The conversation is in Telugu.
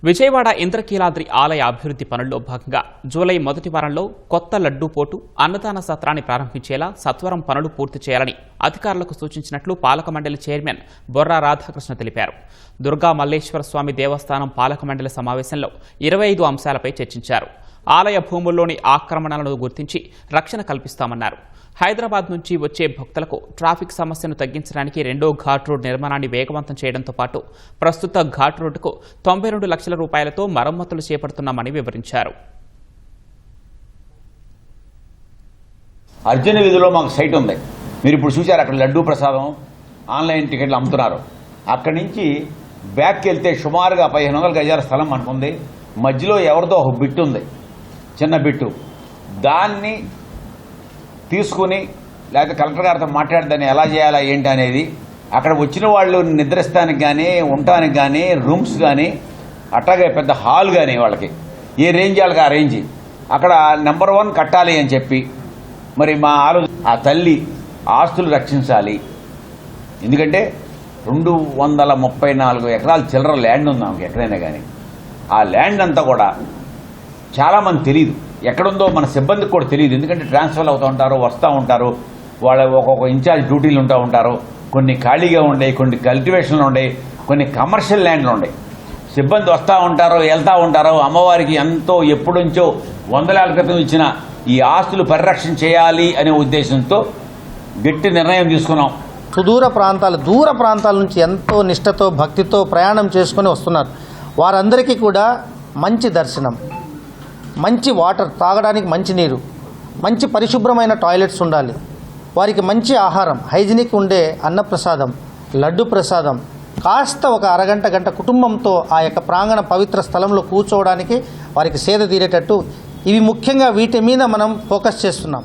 విజయవాడ ఇంద్రకీలాద్రి ఆలయ అభివృద్ధి పనుల్లో భాగంగా జూలై మొదటి వారంలో కొత్త లడ్డూ పోటు అన్నదాన సత్రాన్ని ప్రారంభించేలా సత్వరం పనులు పూర్తి చేయాలని అధికారులకు సూచించినట్లు పాలక మండలి చైర్మన్ బొర్రా రాధాకృష్ణ తెలిపారు. దుర్గా మల్లేశ్వర స్వామి దేవస్థానం పాలక మండలి సమావేశంలో 25 అంశాలపై చర్చించారు. ఆలయ భూముల్లోని ఆక్రమణలను గుర్తించి రక్షణ కల్పిస్తామన్నారు. హైదరాబాద్ నుంచి వచ్చే భక్తులకు ట్రాఫిక్ సమస్యను తగ్గించడానికి రెండో ఘాట్ రోడ్ నిర్మాణాన్ని వేగవంతం చేయడంతో పాటు ప్రస్తుత ఘాట్ రోడ్డుకు 92 లక్షల రూపాయలతో మరమ్మతులు చేపడుతున్నామని వివరించారు. అర్జున వీధిలో మాకు సైట్ ఉంది. మీరు ఇప్పుడు చూశారు, అక్కడ లడ్డూ ప్రసాదం ఆన్లైన్ టికెట్లు అమ్ముతున్నారు. అక్కడి నుంచి బ్యాక్కి వెళ్తే సుమారుగా 1500 గజాల స్థలం మనకుంది. మధ్యలో ఎవరిదో ఒక బిట్టు ఉంది, చిన్న బిట్టు. దాన్ని తీసుకుని లేకపోతే కలెక్టర్ గారితో మాట్లాడదాన్ని ఎలా చేయాలా ఏంటి అనేది, అక్కడ వచ్చిన వాళ్ళు నిద్రిస్తానికి కానీ ఉండటానికి కానీ రూమ్స్ కానీ అట్లాగే పెద్ద హాల్ కానీ వాళ్ళకి ఏ రేంజ్ వాళ్ళకి ఆ రేంజ్ అక్కడ నెంబర్ 1 కట్టాలి అని చెప్పి మరి మా ఆలోచన. ఆ తల్లి ఆస్తులు రక్షించాలి. ఎందుకంటే 234 ఎకరాల చిల్లర ల్యాండ్ ఉంది ఆమెకి ఎక్కడైనా కానీ. ఆ ల్యాండ్ అంతా కూడా చాలామంది తెలియదు, ఎక్కడుందో మన సిబ్బందికి కూడా తెలియదు. ఎందుకంటే ట్రాన్స్ఫర్ అవుతూ ఉంటారు, వస్తూ ఉంటారు, వాళ్ళ ఒక్కొక్క ఇన్ఛార్జ్ డ్యూటీలు ఉంటూ ఉంటారు. కొన్ని ఖాళీగా ఉండేవి, కొన్ని కల్టివేషన్లు ఉండేవి, కొన్ని కమర్షియల్ ల్యాండ్లు ఉండేవి. సిబ్బంది వస్తూ ఉంటారు, వెళ్తూ ఉంటారు. అమ్మవారికి ఎంతో ఎప్పుడుంచో 100 ఏళ్ల క్రితం ఇచ్చిన ఈ ఆస్తులు పరిరక్షణ చేయాలి అనే ఉద్దేశంతో గట్టి నిర్ణయం తీసుకున్నాం. సుదూర ప్రాంతాలు, దూర ప్రాంతాల నుంచి ఎంతో నిష్ఠతో భక్తితో ప్రయాణం చేసుకుని వస్తున్నారు. వారందరికీ కూడా మంచి దర్శనం, మంచి వాటర్ తాగడానికి, మంచి నీరు, మంచి పరిశుభ్రమైన టాయిలెట్స్ ఉండాలి. వారికి మంచి ఆహారం, హైజీనిక్ ఉండే అన్నప్రసాదం, లడ్డు ప్రసాదం, కాస్త ఒక అరగంట గంట కుటుంబంతో ఆ యొక్క ప్రాంగణ పవిత్ర స్థలంలో కూర్చోవడానికి వారికి సేద తీరేటట్టు, ఇవి ముఖ్యంగా వీటి మీద మనం ఫోకస్ చేస్తున్నాం.